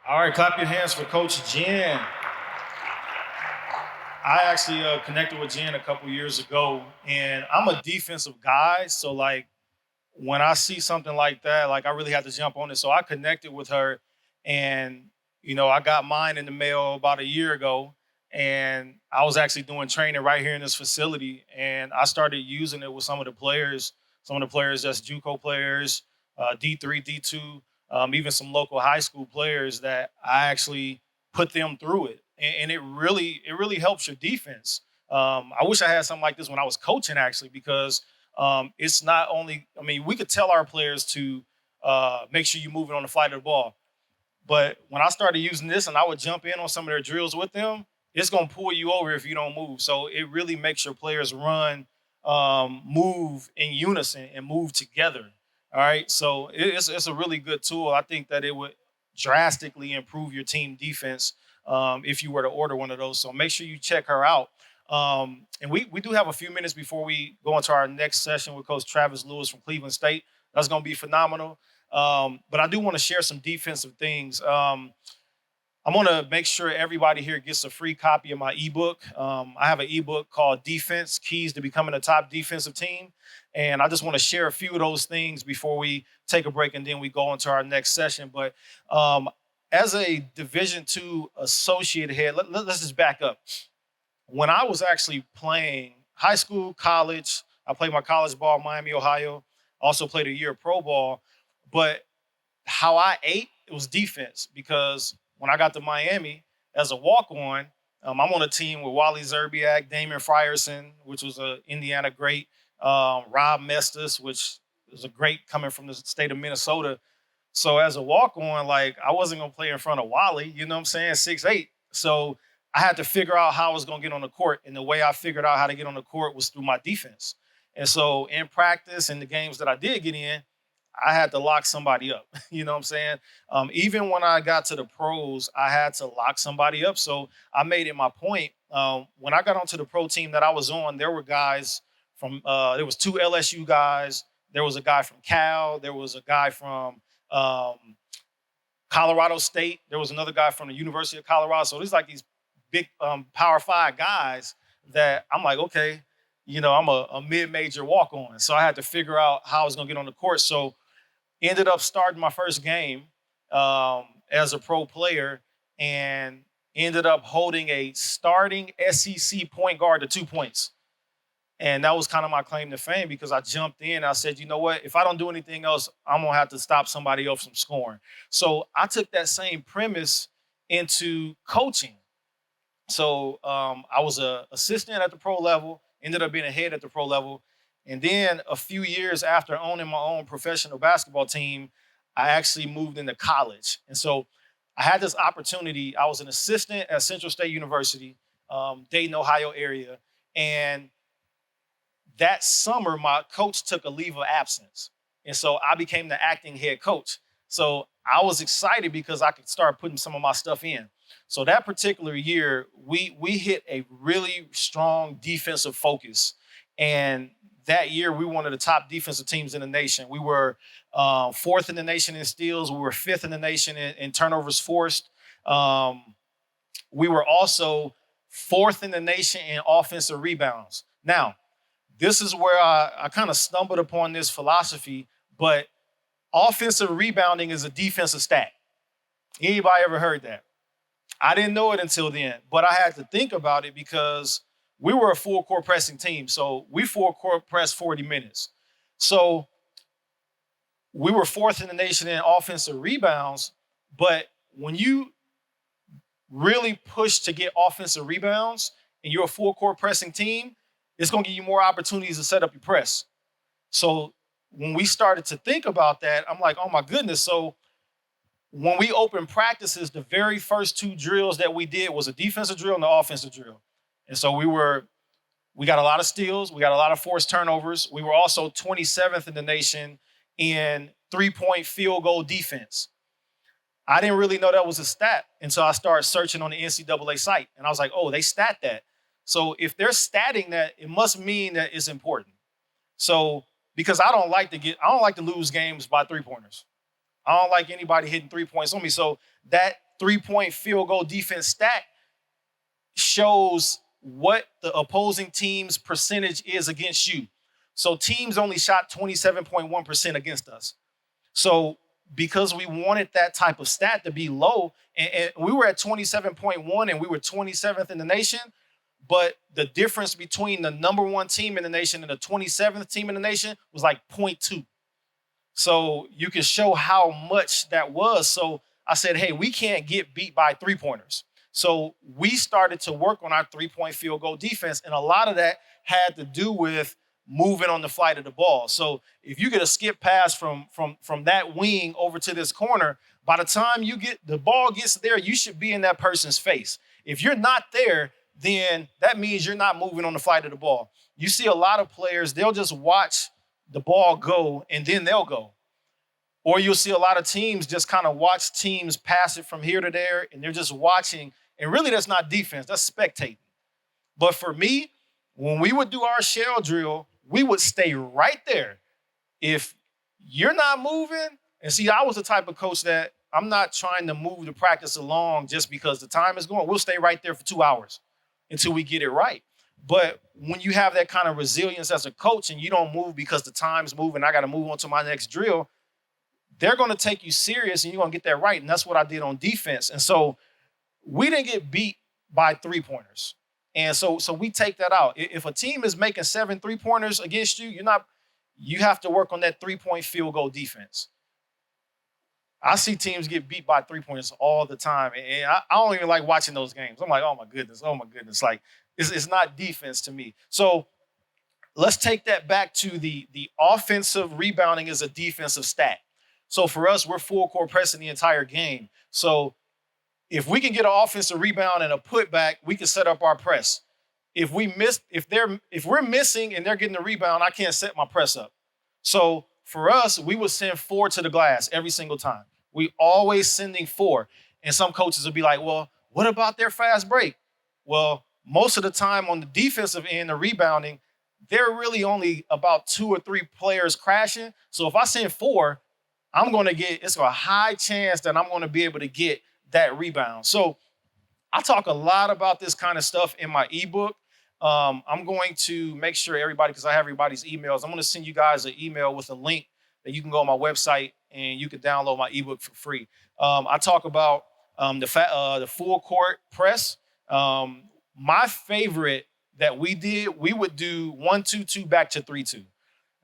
All right, clap your hands for Coach Jen. I actually connected with Jen a couple years ago, and I'm a defensive guy. So, like, when I see something like that, like, I really had to jump on it. So, I connected with her, and, I got mine in the mail about a year ago, and I was actually doing training right here in this facility, and I started using it with some of the players that's JUCO players, D3, D2, even some local high school players that I actually put them through it, and it really helps your defense. I wish I had something like this when I was coaching actually, because it's not only, I mean, we could tell our players to make sure you're moving on the flight of the ball. But when I started using this and I would jump in on some of their drills with them, it's going to pull you over if you don't move. So it really makes your players run, move in unison and move together. All right. So it's a really good tool. I think that it would drastically improve your team defense if you were to order one of those. So make sure you check her out. And we do have a few minutes before we go into our next session with Coach Travis Lewis from Cleveland State. That's going to be phenomenal. But I do want to share some defensive things. I'm going to make sure everybody here gets a free copy of my ebook. I have an ebook called Defense Keys to Becoming a Top Defensive Team. And I just want to share a few of those things before we take a break and then we go into our next session. But as a Division II associate head, let's just back up. When I was actually playing high school, college, I played my college ball in Miami, Ohio. Also played a year of pro ball. But how I ate, it was defense, because when I got to Miami as a walk-on, I'm on a team with Wally Zerbiak, Damon Frierson, which was a Indiana great, Rob Mestis, which was a great coming from the state of Minnesota. So as a walk-on, like, I wasn't gonna play in front of Wally, you know what I'm saying, 6'8". So I had to figure out how I was gonna get on the court. And the way I figured out how to get on the court was through my defense. And so in practice and the games that I did get in, I had to lock somebody up. You know what I'm saying? Even when I got to the pros, I had to lock somebody up. So I made it my point. When I got onto the pro team that I was on, there were guys from, there was two LSU guys. There was a guy from Cal. There was a guy from um, Colorado State. There was another guy from the University of Colorado. So there's like these big Power Five guys that I'm like, okay, I'm a mid-major walk-on. So I had to figure out how I was going to get on the court. So ended up starting my first game as a pro player, and ended up holding a starting SEC point guard to 2 points. And that was kind of my claim to fame, because I jumped in. I said, you know what? If I don't do anything else, I'm going to have to stop somebody else from scoring. So I took that same premise into coaching. So I was an assistant at the pro level, ended up being a head at the pro level. And then a few years after owning my own professional basketball team, I actually moved into college. And so I had this opportunity. I was an assistant at Central State University, Dayton, Ohio area. And that summer, my coach took a leave of absence. And so I became the acting head coach. So I was excited because I could start putting some of my stuff in. So that particular year, we hit a really strong defensive focus. And that year, we were one of the top defensive teams in the nation. We were fourth in the nation in steals. We were fifth in the nation in turnovers forced. We were also fourth in the nation in offensive rebounds. Now, this is where I kind of stumbled upon this philosophy, but offensive rebounding is a defensive stat. Anybody ever heard that? I didn't know it until then, but I had to think about it because we were a full court pressing team. So we full court pressed 40 minutes. So we were fourth in the nation in offensive rebounds, but when you really push to get offensive rebounds and you're a full court pressing team, it's going to give you more opportunities to set up your press. So when we started to think about that, I'm like, oh my goodness. So when we opened practices, the very first two drills that we did was a defensive drill and an offensive drill. And so we got a lot of steals. We got a lot of forced turnovers. We were also 27th in the nation in 3-point field goal defense. I didn't really know that was a stat until I started searching on the NCAA site. And I was like, oh, they stat that. So if they're statting that, it must mean that it's important. So because I don't like to lose games by 3-pointers. I don't like anybody hitting 3 points on me. So that 3-point field goal defense stat shows what the opposing team's percentage is against you. So teams only shot 27.1% against us. So because we wanted that type of stat to be low, and we were at 27.1 and we were 27th in the nation, but the difference between the number one team in the nation and the 27th team in the nation was like zero 0.2. So you can show how much that was. So I said, hey, we can't get beat by 3-pointers. So we started to work on our 3-point field goal defense. And a lot of that had to do with moving on the flight of the ball. So if you get a skip pass from that wing over to this corner, by the time you get the ball gets there, you should be in that person's face. If you're not there, then that means you're not moving on the flight of the ball. You see a lot of players, they'll just watch the ball go and then they'll go. Or you'll see a lot of teams just kind of watch teams pass it from here to there, and they're just watching. And really, that's not defense, that's spectating. But for me, when we would do our shell drill, we would stay right there. If you're not moving, and see, I was the type of coach that I'm not trying to move the practice along just because the time is going. We'll stay right there for 2 hours until we get it right. But when you have that kind of resilience as a coach and you don't move because the time's moving, I got to move on to my next drill, they're going to take you serious and you're going to get that right. And that's what I did on defense. And so we didn't get beat by 3-pointers. And so we take that out. If a team is making 7 3-pointers against you, you have to work on that 3-point field goal defense. I see teams get beat by 3-pointers all the time. And I don't even like watching those games. I'm like, oh my goodness. Like, it's not defense to me. So let's take that back to the offensive rebounding is a defensive stat. So for us, we're full court pressing the entire game. So if we can get an offensive rebound and a putback, we can set up our press. If we're missing and they're getting the rebound, I can't set my press up. So for us, we would send 4 to the glass every single time. We always sending 4. And some coaches will be like, well, what about their fast break? Well, most of the time on the defensive end, the rebounding, they're really only about 2 or 3 players crashing. So if I send 4, it's a high chance that I'm going to be able to get that rebound. So I talk a lot about this kind of stuff in my ebook. I'm going to make sure everybody, because I have everybody's emails, I'm going to send you guys an email with a link that you can go on my website and you can download my ebook for free. I talk about the full court press. My favorite that we did, we would do 1-2-2 back to 3-2.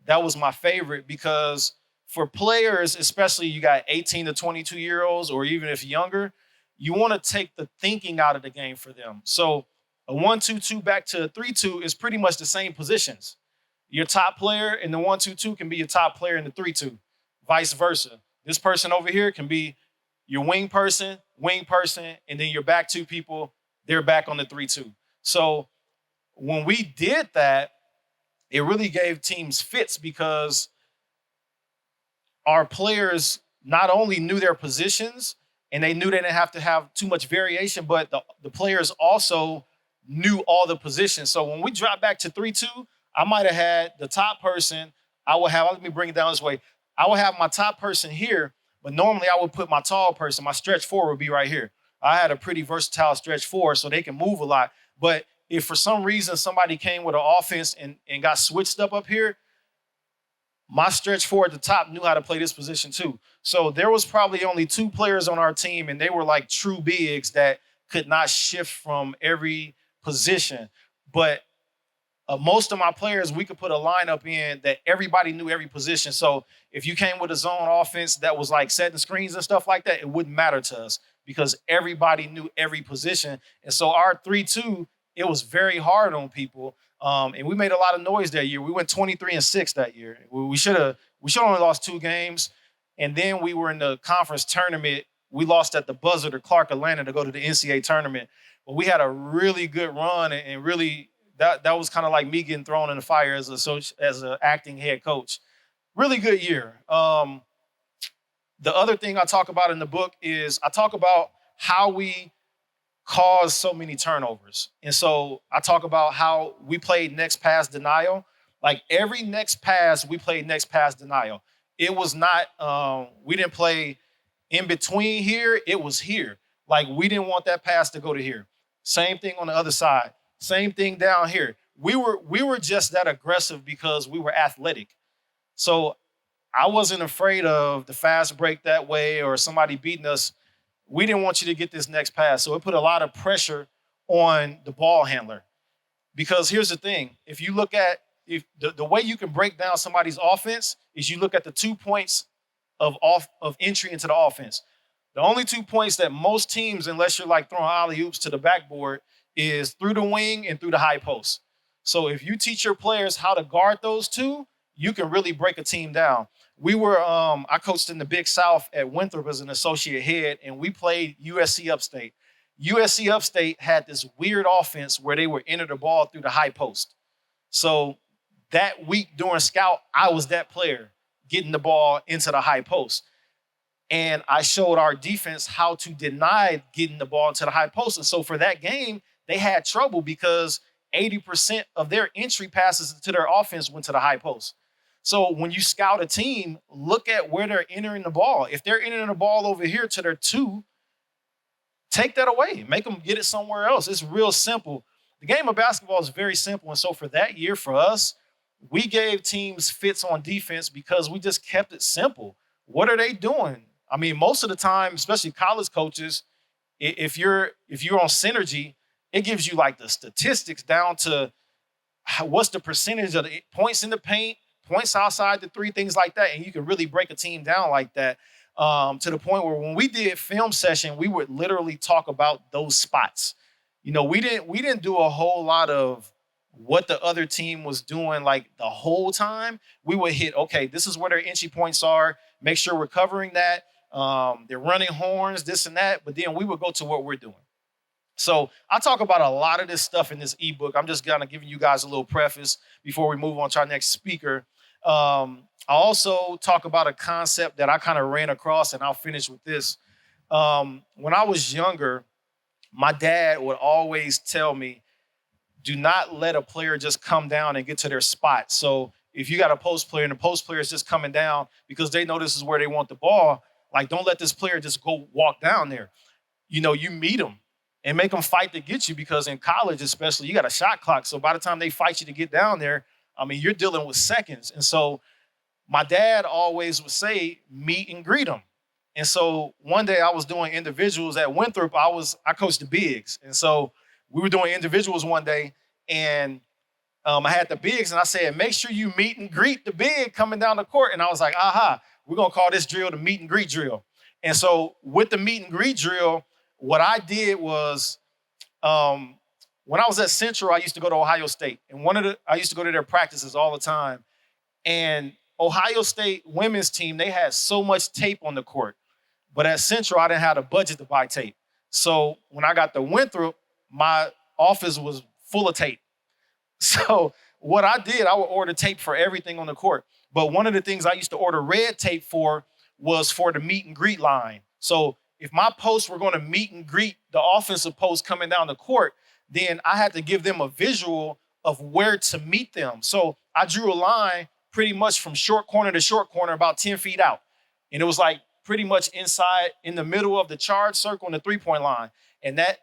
That was my favorite because for players, especially you got 18 to 22-year-olds or even if younger, you want to take the thinking out of the game for them. So a 1-2-2 back to a 3-2 is pretty much the same positions. Your top player in the 1-2-2 can be your top player in the 3-2, vice versa. This person over here can be your wing person, and then your back 2 people, they're back on the 3-2. So when we did that, it really gave teams fits because our players not only knew their positions and they knew they didn't have to have too much variation, but the players also knew all the positions. So when we dropped back to 3-2, I might have had the top person. Let me bring it down this way. I would have my top person here, but normally I would put my tall person, my stretch 4 would be right here. I had a pretty versatile stretch 4, so they can move a lot. But if for some reason somebody came with an offense and got switched up here, my stretch 4 at the top knew how to play this position too. So there was probably only 2 players on our team, and they were like true bigs that could not shift from every position. But most of my players, we could put a lineup in that everybody knew every position. So if you came with a zone offense that was like setting screens and stuff like that, it wouldn't matter to us because everybody knew every position. And so our 3-2, it was very hard on people. And we made a lot of noise that year. We went 23-6 that year. We should have only lost 2 games. And then we were in the conference tournament. We lost at the buzzer to Clark Atlanta to go to the NCAA tournament. But we had a really good run and really that was kind of like me getting thrown in the fire as an acting head coach. Really good year. The other thing I talk about in the book is I talk about how we cause so many turnovers. And so I talk about how we played next pass denial. Like every next pass, we played next pass denial. It was not, we didn't play in between here. It was here. Like we didn't want that pass to go to here. Same thing on the other side. Same thing down here. We were just that aggressive because we were athletic. So I wasn't afraid of the fast break that way or somebody beating us. We didn't want you to get this next pass. So it put a lot of pressure on the ball handler. Because here's the thing: if you look at if the way you can break down somebody's offense is you look at the 2 points of entry into the offense. The only 2 points that most teams, unless you're like throwing alley oops to the backboard, is through the wing and through the high post. So if you teach your players how to guard those two, you can really break a team down. I coached in the Big South at Winthrop as an associate head, and we played USC Upstate. USC Upstate had this weird offense where they would enter the ball through the high post. So that week during scout, I was that player getting the ball into the high post. And I showed our defense how to deny getting the ball into the high post. And so for that game, they had trouble because 80% of their entry passes to their offense went to the high post. So when you scout a team, look at where they're entering the ball. If they're entering the ball over here to their two, take that away. Make them get it somewhere else. It's real simple. The game of basketball is very simple. And so for that year, for us, we gave teams fits on defense because we just kept it simple. What are they doing? I mean, most of the time, especially college coaches, if you're on Synergy, it gives you like the statistics down to what's the percentage of the points in the paint, points outside the three, things like that. And you can really break a team down like that to the point where when we did film session, we would literally talk about those spots. You know, we didn't do a whole lot of what the other team was doing like the whole time. We would hit, okay, this is where their entry points are. Make sure we're covering that. They're running horns, this and that. But then we would go to what we're doing. So I talk about a lot of this stuff in this ebook. I'm just kind of giving you guys a little preface before we move on to our next speaker. I also talk about a concept that I kind of ran across, and I'll finish with this. When I was younger, my dad would always tell me, do not let a player just come down and get to their spot. So if you got a post player and the post player is just coming down because they know this is where they want the ball, like don't let this player just go walk down there. You know, you meet them and make them fight to get you because in college especially, you got a shot clock. So by the time they fight you to get down there, I mean, you're dealing with seconds. And so my dad always would say, meet and greet them. And so one day I was doing individuals at Winthrop. I coached the bigs. And so we were doing individuals one day, and I had the bigs, and I said, make sure you meet and greet the big coming down the court. And I was like, aha, we're going to call this drill the meet and greet drill. And so with the meet and greet drill, what I did was when I was at Central, I used to go to Ohio State. And I used to go to their practices all the time. And Ohio State women's team, they had so much tape on the court. But at Central, I didn't have the budget to buy tape. So when I got to Winthrop, my office was full of tape. So what I did, I would order tape for everything on the court. But one of the things I used to order red tape for was for the meet and greet line. So if my posts were going to meet and greet the offensive post coming down the court, then I had to give them a visual of where to meet them. So I drew a line pretty much from short corner to short corner about 10 feet out. And it was like pretty much inside in the middle of the charge circle and the three-point line. And that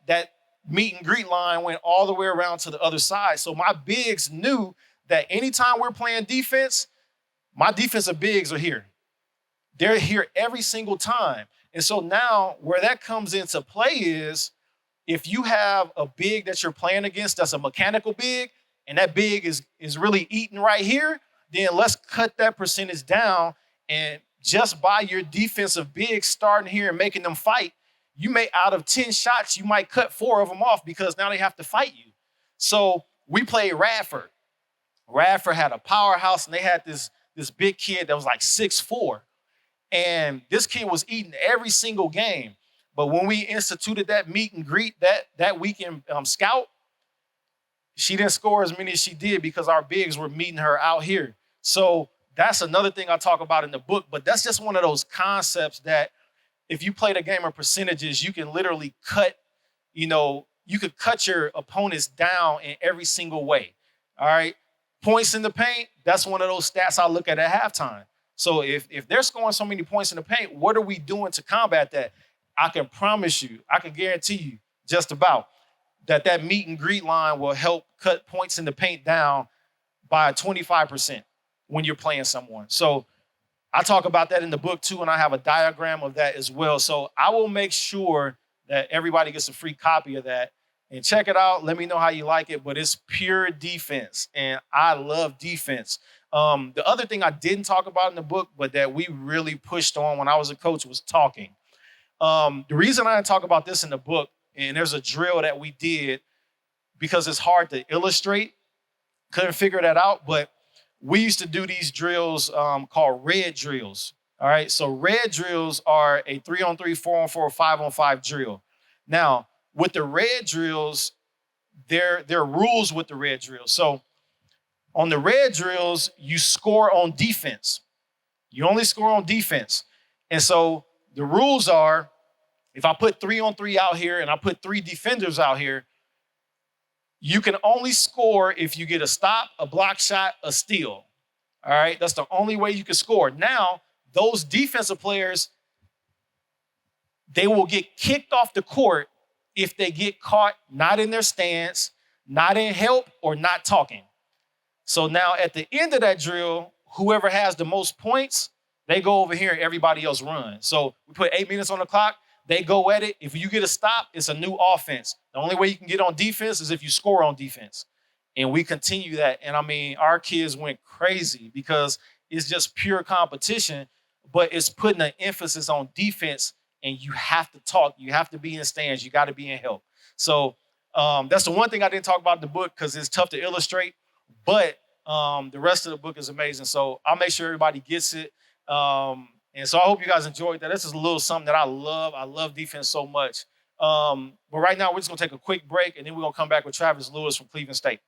meet and greet line went all the way around to the other side. So my bigs knew that anytime we're playing defense, my defensive bigs are here. They're here every single time. And so now where that comes into play is if you have a big that you're playing against that's a mechanical big, and that big is really eating right here, then let's cut that percentage down. And just by your defensive bigs starting here and making them fight, you may, out of 10 shots, you might cut 4 of them off because now they have to fight you. So we played Radford. Radford had a powerhouse, and they had this big kid that was like 6'4". And this kid was eating every single game. But when we instituted that meet and greet that weekend scout, she didn't score as many as she did because our bigs were meeting her out here. So that's another thing I talk about in the book. But that's just one of those concepts that if you play the game of percentages, you can literally you could cut your opponents down in every single way. All right. Points in the paint, that's one of those stats I look at halftime. So if they're scoring so many points in the paint, what are we doing to combat that? I can promise you, I can guarantee you just about that meet and greet line will help cut points in the paint down by 25% when you're playing someone. So I talk about that in the book too, and I have a diagram of that as well. So I will make sure that everybody gets a free copy of that and check it out. Let me know how you like it, but it's pure defense, and I love defense. The other thing I didn't talk about in the book, but that we really pushed on when I was a coach, was talking. The reason I didn't talk about this in the book, and there's a drill that we did because it's hard to illustrate, couldn't figure that out, but we used to do these drills called red drills. All right, so red drills are a 3-on-3, 4-on-4, 5-on-5 drill. Now, with the red drills, there are rules with the red drills. So on the red drills, you score on defense. You only score on defense. And so the rules are, if I put 3-on-3 out here and I put 3 defenders out here, you can only score if you get a stop, a block shot, a steal. All right, that's the only way you can score. Now, those defensive players, they will get kicked off the court if they get caught not in their stance, not in help, or not talking. So now at the end of that drill, whoever has the most points, they go over here and everybody else runs. So we put 8 minutes on the clock. They go at it. If you get a stop, it's a new offense. The only way you can get on defense is if you score on defense. And we continue that. And I mean, our kids went crazy because it's just pure competition, but it's putting an emphasis on defense, and you have to talk. You have to be in stands. You got to be in help. So that's the one thing I didn't talk about in the book because it's tough to illustrate, but the rest of the book is amazing. So I'll make sure everybody gets it. And so I hope you guys enjoyed that. This is a little something that I love. I love defense so much. But right now, we're just going to take a quick break, and then we're going to come back with Travis Lewis from Cleveland State.